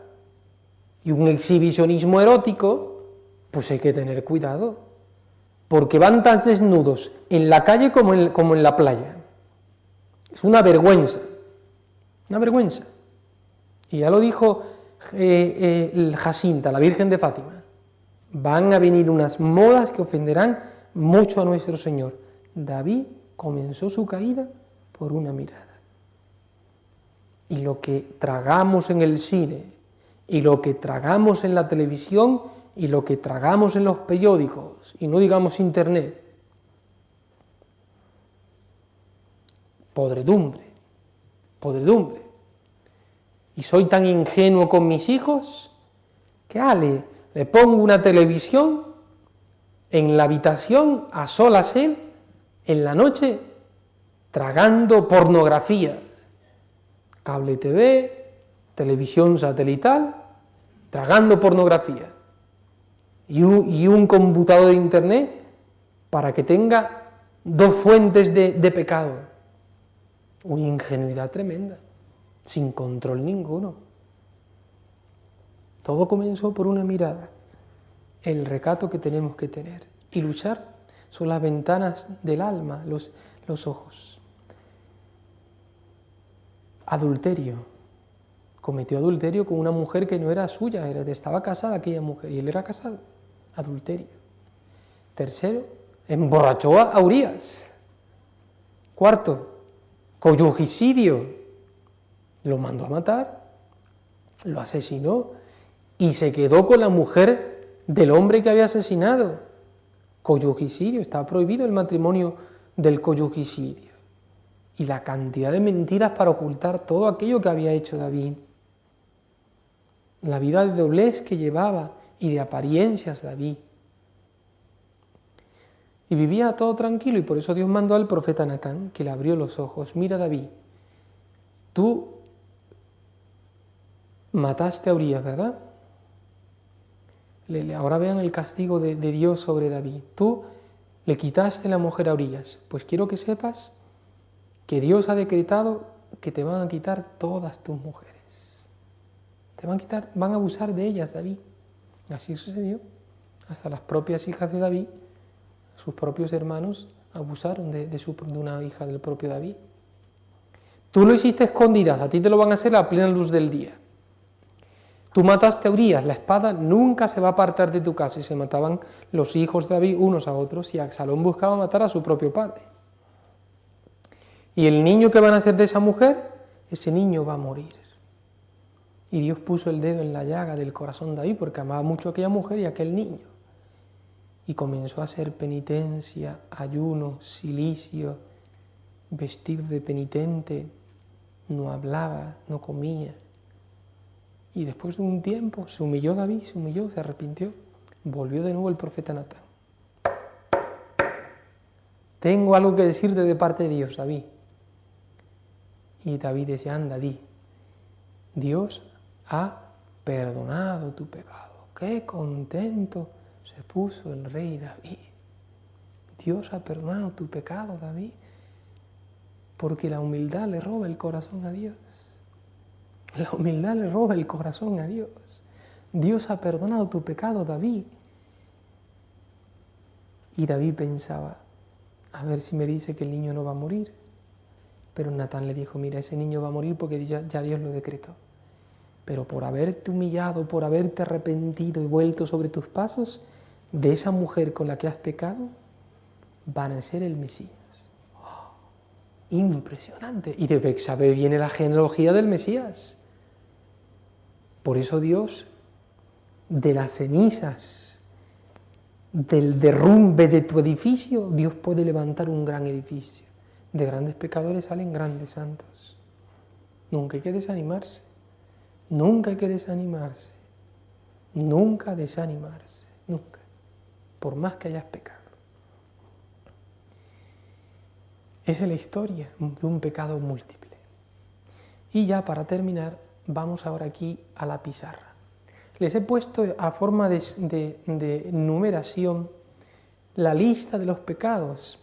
y un exhibicionismo erótico, pues hay que tener cuidado, porque van tan desnudos en la calle como en la playa. Es una vergüenza, una vergüenza. Y ya lo dijo Jacinta, la Virgen de Fátima, van a venir unas modas que ofenderán mucho a nuestro Señor. David comenzó su caída por una mirada. Y lo que tragamos en el cine, y lo que tragamos en la televisión, y lo que tragamos en los periódicos, y no digamos internet, podredumbre, podredumbre. Y soy tan ingenuo con mis hijos que le pongo una televisión en la habitación a solas él, en la noche, tragando pornografía, cable TV, televisión satelital, tragando pornografía, y un computador de internet para que tenga 2 fuentes de pecado. Una ingenuidad tremenda, sin control ninguno. Todo comenzó por una mirada, el recato que tenemos que tener, y luchar son las ventanas del alma, los ojos. Adulterio. Cometió adulterio con una mujer que no era suya, estaba casada aquella mujer, y él era casado. Adulterio. Tercero, emborrachó a Urías. Cuarto, coyugicidio. Lo mandó a matar, lo asesinó y se quedó con la mujer del hombre que había asesinado. Coyugicidio, está prohibido el matrimonio del coyugicidio. Y la cantidad de mentiras para ocultar todo aquello que había hecho David. La vida de doblez que llevaba y de apariencias David. Y vivía todo tranquilo, y por eso Dios mandó al profeta Natán, que le abrió los ojos. Mira, David, tú mataste a Urías, ¿verdad? Ahora vean el castigo de Dios sobre David. Tú le quitaste la mujer a Urías. Pues quiero que sepas que Dios ha decretado que te van a quitar todas tus mujeres. Te van a quitar, van a abusar de ellas, David. Así sucedió. Hasta las propias hijas de David, sus propios hermanos, abusaron de una hija del propio David. Tú lo hiciste escondidas, a ti te lo van a hacer a plena luz del día. Tú mataste a Urías, la espada nunca se va a apartar de tu casa, y se mataban los hijos de David unos a otros, y Absalón buscaba matar a su propio padre. Y el niño que van a hacer de esa mujer, ese niño va a morir. Y Dios puso el dedo en la llaga del corazón de David, porque amaba mucho a aquella mujer y a aquel niño. Y comenzó a hacer penitencia, ayuno, cilicio, vestido de penitente, no hablaba, no comía. Y después de un tiempo se humilló David, se arrepintió. Volvió de nuevo el profeta Natán. Tengo algo que decirte de parte de Dios, David. Y David decía, anda, di. Dios ha perdonado tu pecado. Qué contento se puso el rey David. Dios ha perdonado tu pecado, David. Porque la humildad le roba el corazón a Dios. La humildad le roba el corazón a Dios. Dios ha perdonado tu pecado, David. Y David pensaba, a ver si me dice que el niño no va a morir. Pero Natán le dijo, mira, ese niño va a morir porque ya Dios lo decretó. Pero por haberte humillado, por haberte arrepentido y vuelto sobre tus pasos, de esa mujer con la que has pecado, va a nacer el Mesías. ¡Oh! Impresionante. Y de Betsabé viene la genealogía del Mesías. Por eso Dios, de las cenizas, del derrumbe de tu edificio, Dios puede levantar un gran edificio. De grandes pecadores salen grandes santos. Nunca hay que desanimarse. Nunca hay que desanimarse. Nunca desanimarse. Nunca. Por más que hayas pecado. Esa es la historia de un pecado múltiple. Y ya para terminar, vamos ahora aquí a la pizarra. Les he puesto a forma de numeración la lista de los pecados.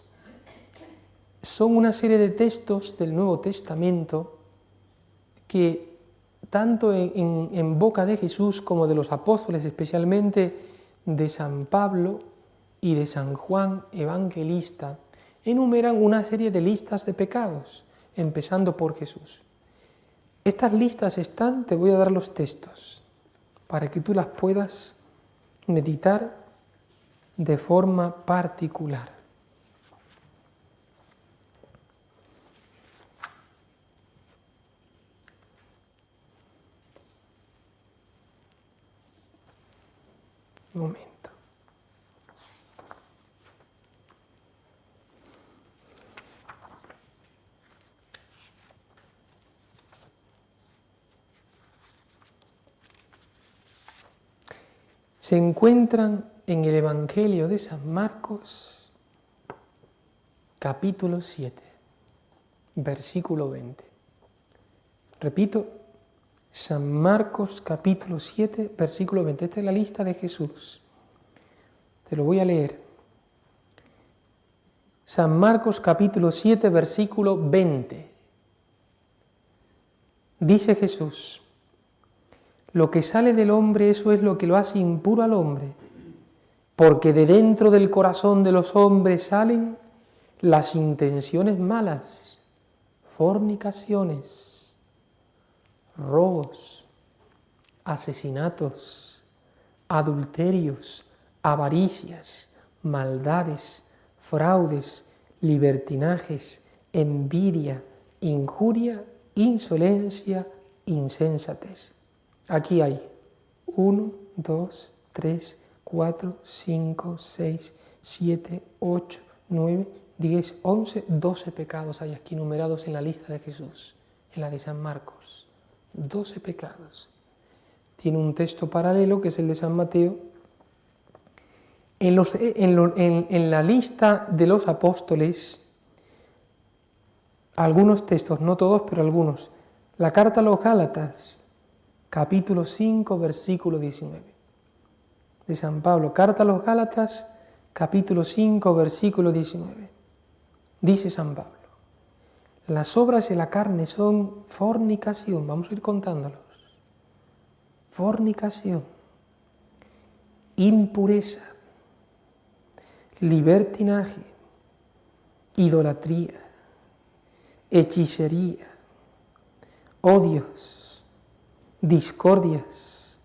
Son una serie de textos del Nuevo Testamento que tanto en boca de Jesús como de los apóstoles, especialmente de San Pablo y de San Juan Evangelista, enumeran una serie de listas de pecados, empezando por Jesús. Estas listas están, te voy a dar los textos, para que tú las puedas meditar de forma particular. Un momento. Se encuentran en el Evangelio de San Marcos, capítulo 7, versículo 20. Repito, San Marcos, capítulo 7, versículo 20. Esta es la lista de Jesús. Te lo voy a leer. San Marcos, capítulo 7, versículo 20. Dice Jesús: lo que sale del hombre, eso es lo que lo hace impuro al hombre, porque de dentro del corazón de los hombres salen las intenciones malas, fornicaciones, robos, asesinatos, adulterios, avaricias, maldades, fraudes, libertinajes, envidia, injuria, insolencia, insensatez. Aquí hay 1, 2, 3, 4, 5, 6, 7, 8, 9, 10, 11, 12 pecados hay aquí numerados en la lista de Jesús, en la de San Marcos. 12 pecados. Tiene un texto paralelo que es el de San Mateo. En la lista de los apóstoles, algunos textos, no todos, pero algunos. La carta a los Gálatas, capítulo 5, versículo 19. De San Pablo, carta a los Gálatas, capítulo 5, versículo 19. Dice San Pablo: las obras de la carne son fornicación, vamos a ir contándolos. Fornicación, impureza, libertinaje, idolatría, hechicería, odios, discordias,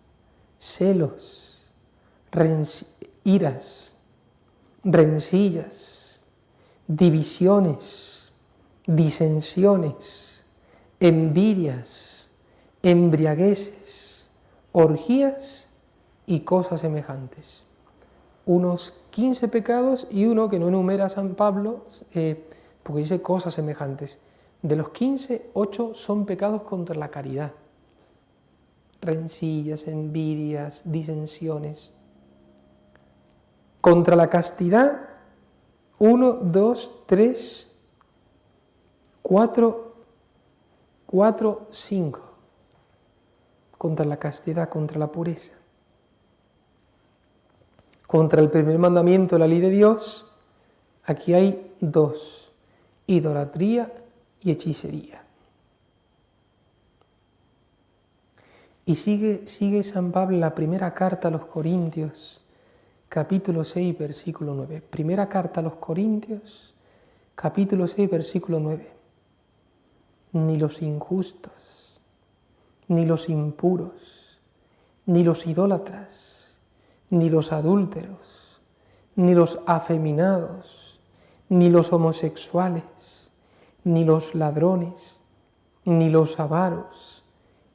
celos, iras, rencillas, divisiones, disensiones, envidias, embriagueces, orgías y cosas semejantes. Unos 15 pecados y uno que no enumera San Pablo, porque dice cosas semejantes. De los 15, 8 son pecados contra la caridad. rencillas, envidias, disensiones. Contra la castidad, 1, 2, 3, 4, 5. Contra la castidad, contra la pureza. Contra el primer mandamiento de la ley de Dios, aquí hay 2, idolatría y hechicería. Y sigue San Pablo en la primera carta a los Corintios, capítulo 6, versículo 9. Primera carta a los Corintios, capítulo 6, versículo 9. Ni los injustos, ni los impuros, ni los idólatras, ni los adúlteros, ni los afeminados, ni los homosexuales, ni los ladrones, ni los avaros,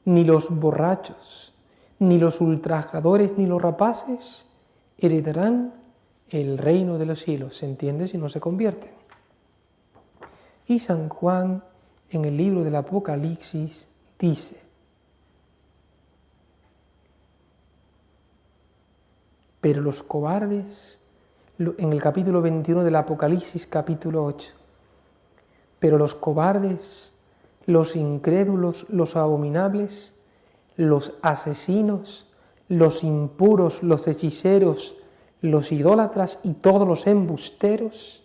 ni los borrachos, ni los ultrajadores, ni los rapaces heredarán el reino de los cielos. ¿Se entiende si no se convierten? Y San Juan, en el libro del Apocalipsis, dice: pero los cobardes, en el capítulo 21 del Apocalipsis, capítulo 8, pero los cobardes, los incrédulos, los abominables, los asesinos, los impuros, los hechiceros, los idólatras y todos los embusteros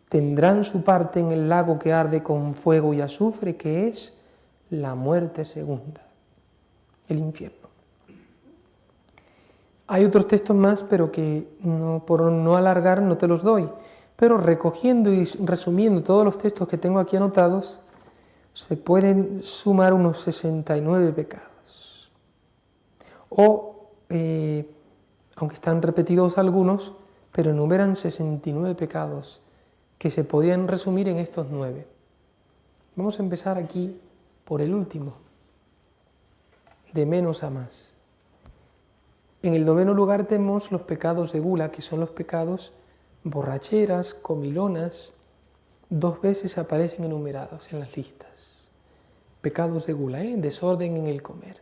tendrán su parte en el lago que arde con fuego y azufre, que es la muerte segunda, el infierno. Hay otros textos más, pero que por no alargar no te los doy, pero recogiendo y resumiendo todos los textos que tengo aquí anotados, se pueden sumar unos 69 pecados. O, aunque están repetidos algunos, pero enumeran 69 pecados que se podían resumir en estos 9. Vamos a empezar aquí por el último, de menos a más. En el 9º lugar tenemos los pecados de gula, que son los pecados borracheras, comilonas. 2 veces aparecen enumerados en las listas. Pecados de gula, desorden en el comer.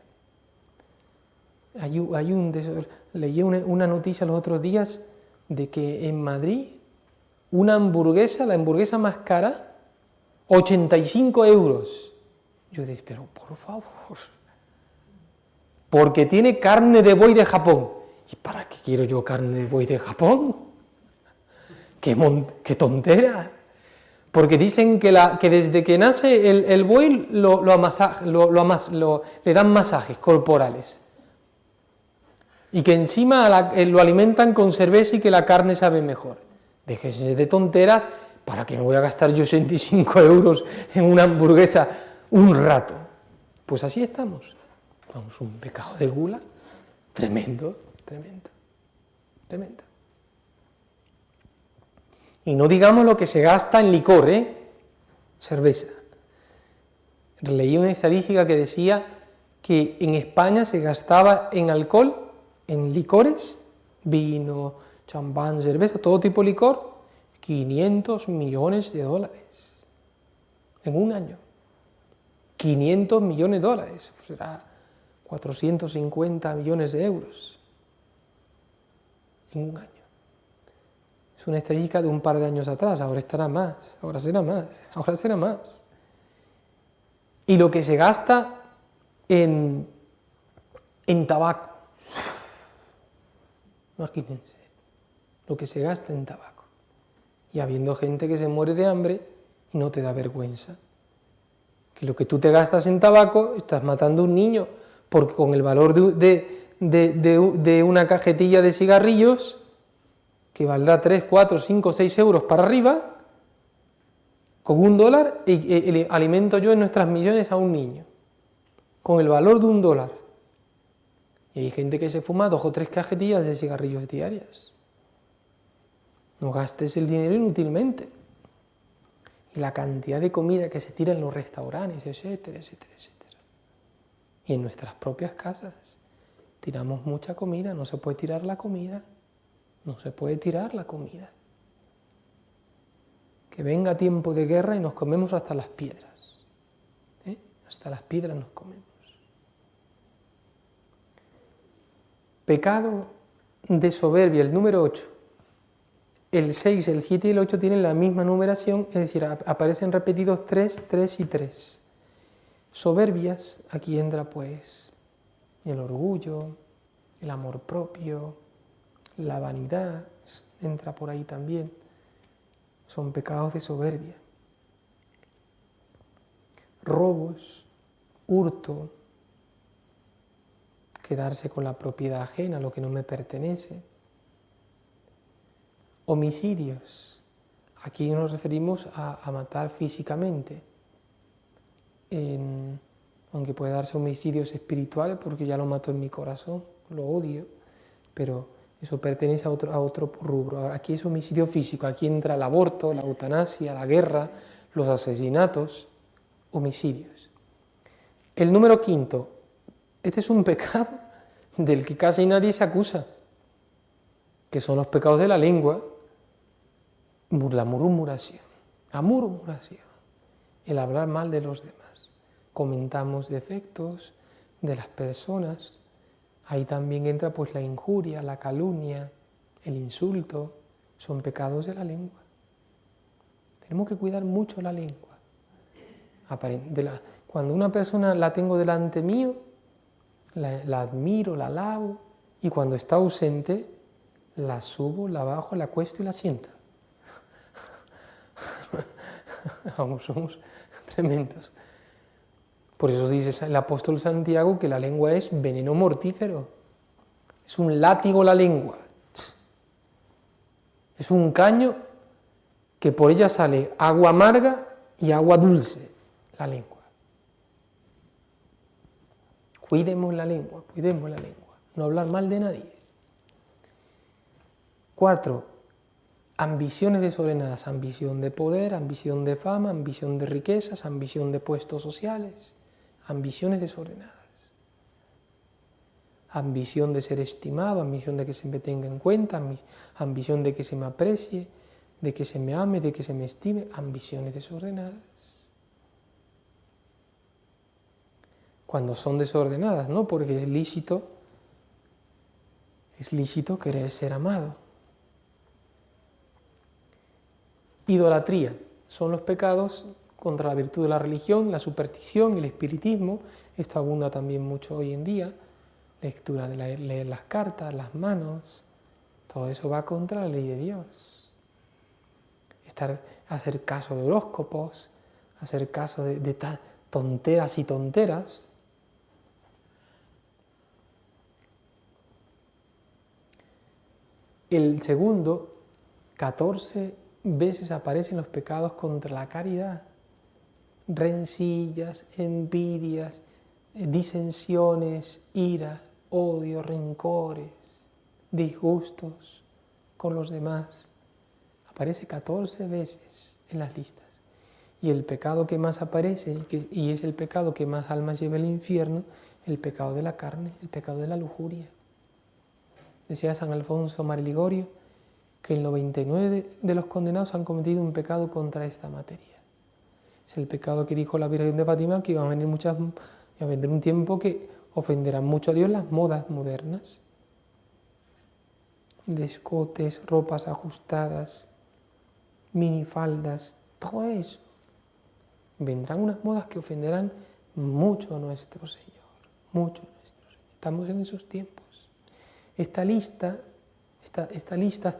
Leí una noticia los otros días de que en Madrid una hamburguesa, la hamburguesa más cara, 85 euros. Yo dije, pero por favor, porque tiene carne de buey de Japón. ¿Y para qué quiero yo carne de buey de Japón? ¡Qué tontera! Porque dicen que desde que nace el buey le dan masajes corporales. Y que encima lo alimentan con cerveza y que la carne sabe mejor. Déjese de tonteras, ¿para qué me voy a gastar yo 65 euros en una hamburguesa un rato? Pues así estamos. Vamos, un pecado de gula tremendo, tremendo, tremendo. Y no digamos lo que se gasta en licor, cerveza. Leí una estadística que decía que en España se gastaba en alcohol, en licores, vino, champán, cerveza, todo tipo de licor, 500 millones de dólares en un año. 500 millones de dólares, pues será 450 millones de euros en un año. Es una estadística de un par de años atrás, ahora estará más, ahora será más. Y lo que se gasta en tabaco, imagínense, lo que se gasta en tabaco. Y habiendo gente que se muere de hambre y no te da vergüenza. Que lo que tú te gastas en tabaco, estás matando a un niño, porque con el valor de una cajetilla de cigarrillos, que valdrá 3, 4, 5, 6 euros para arriba, con $1 alimento yo en nuestras misiones a un niño, con el valor de $1. Y hay gente que se fuma 2 o 3 cajetillas de cigarrillos diarias. No gastes el dinero inútilmente. Y la cantidad de comida que se tira en los restaurantes, etcétera, etcétera, etcétera. Y en nuestras propias casas tiramos mucha comida, no se puede tirar la comida. No se puede tirar la comida. Que venga tiempo de guerra y nos comemos hasta las piedras. Hasta las piedras nos comemos. Pecado de soberbia, el número 8. El 6, el 7 y el 8 tienen la misma numeración, es decir, aparecen repetidos 3, 3 y 3. Soberbias, aquí entra pues el orgullo, el amor propio, la vanidad, entra por ahí también. Son pecados de soberbia. Robos, hurto, quedarse con la propiedad ajena, lo que no me pertenece. Homicidios, aquí nos referimos a matar físicamente, aunque puede darse homicidios espirituales porque ya lo mato en mi corazón, lo odio, pero eso pertenece a otro rubro. Ahora, aquí es homicidio físico, aquí entra el aborto, la eutanasia, la guerra, los asesinatos, homicidios. El número 5, este es un pecado del que casi nadie se acusa, que son los pecados de la lengua, la murmuración, el hablar mal de los demás. Comentamos defectos de las personas, ahí también entra pues la injuria, la calumnia, el insulto, son pecados de la lengua. Tenemos que cuidar mucho la lengua. Cuando una persona la tengo delante mío, la admiro, la alabo, y cuando está ausente, la subo, la bajo, la acuesto y la siento. Vamos, somos tremendos. Por eso dice el apóstol Santiago que la lengua es veneno mortífero. Es un látigo la lengua. Es un caño que por ella sale agua amarga y agua dulce, la lengua. Cuidemos la lengua, no hablar mal de nadie. 4. Ambiciones desordenadas, ambición de poder, ambición de fama, ambición de riquezas, ambición de puestos sociales, ambiciones desordenadas. Ambición de ser estimado, ambición de que se me tenga en cuenta, ambición de que se me aprecie, de que se me ame, de que se me estime, ambiciones desordenadas. Cuando son desordenadas, ¿no? Porque es lícito querer ser amado. Idolatría, son los pecados contra la virtud de la religión, la superstición, el espiritismo, esto abunda también mucho hoy en día, lectura de leer las cartas, las manos, todo eso va contra la ley de Dios. Hacer caso de horóscopos, hacer caso de tonteras y tonteras. El segundo, 14 veces aparecen los pecados contra la caridad. Rencillas, envidias, disensiones, iras, odio, rencores, disgustos con los demás. Aparece 14 veces en las listas. Y el pecado que más aparece, y es el pecado que más almas lleva al infierno, el pecado de la carne, el pecado de la lujuria. Decía San Alfonso María Ligorio que el 99 de los condenados han cometido un pecado contra esta materia. Es el pecado que dijo la Virgen de Fátima, que iba a venir un tiempo que ofenderán mucho a Dios las modas modernas. Descotes, ropas ajustadas, minifaldas, todo eso. Vendrán unas modas que ofenderán mucho a nuestro Señor, mucho a nuestro Señor. Estamos en esos tiempos. Estas listas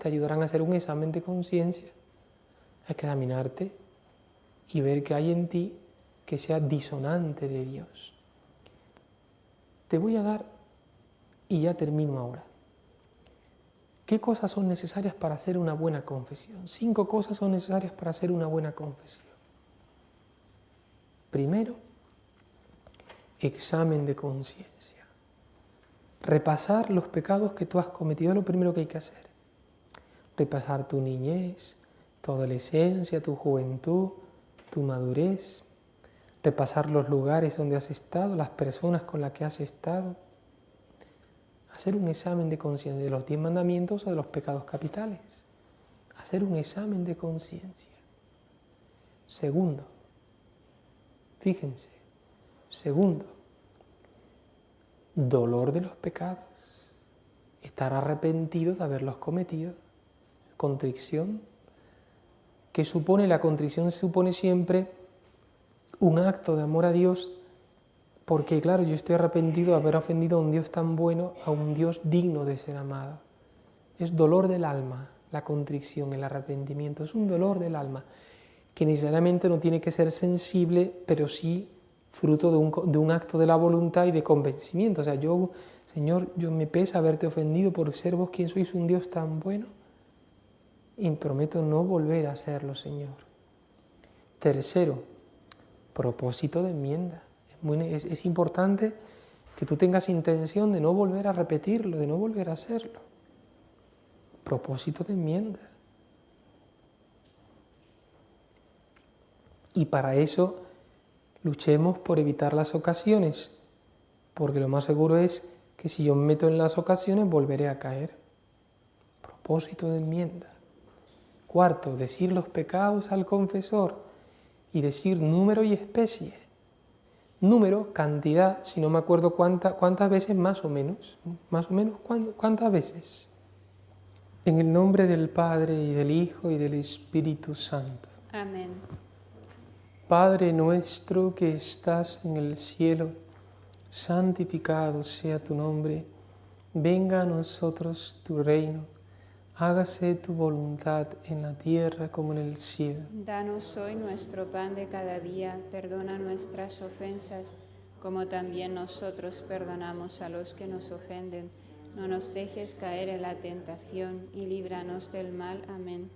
te ayudarán a hacer un examen de conciencia, a examinarte y ver qué hay en ti que sea disonante de Dios. Te voy a dar, y ya termino ahora, ¿qué cosas son necesarias para hacer una buena confesión? 5 cosas son necesarias para hacer una buena confesión. Primero, examen de conciencia. Repasar los pecados que tú has cometido es lo primero que hay que hacer. Repasar tu niñez, tu adolescencia, tu juventud, tu madurez. Repasar los lugares donde has estado, las personas con las que has estado. Hacer un examen de conciencia de los 10 mandamientos o de los pecados capitales. Hacer un examen de conciencia. Segundo, fíjense, dolor de los pecados. estar arrepentido de haberlos cometido. Contrición. ¿Qué supone? La contrición supone siempre un acto de amor a Dios, porque claro, yo estoy arrepentido de haber ofendido a un Dios tan bueno, a un Dios digno de ser amado. Es dolor del alma, la contrición, el arrepentimiento, es un dolor del alma, que necesariamente no tiene que ser sensible, pero sí fruto de un acto de la voluntad y de convencimiento. O sea, yo, Señor, yo me pesa haberte ofendido por ser vos quien sois un Dios tan bueno, y prometo no volver a hacerlo, Señor. Tercero, propósito de enmienda. Es importante que tú tengas intención de no volver a repetirlo, de no volver a hacerlo. Propósito de enmienda. Y para eso luchemos por evitar las ocasiones, porque lo más seguro es que si yo me meto en las ocasiones volveré a caer. Propósito de enmienda. Cuarto, decir los pecados al confesor y decir número y especie. Número, cantidad, si no me acuerdo cuántas veces más o menos. Más o menos, ¿cuántas veces? En el nombre del Padre, y del Hijo, y del Espíritu Santo. Amén. Padre nuestro que estás en el cielo, santificado sea tu nombre. Venga a nosotros tu reino. Hágase tu voluntad en la tierra como en el cielo. Danos hoy nuestro pan de cada día, perdona nuestras ofensas, como también nosotros perdonamos a los que nos ofenden. No nos dejes caer en la tentación y líbranos del mal. Amén.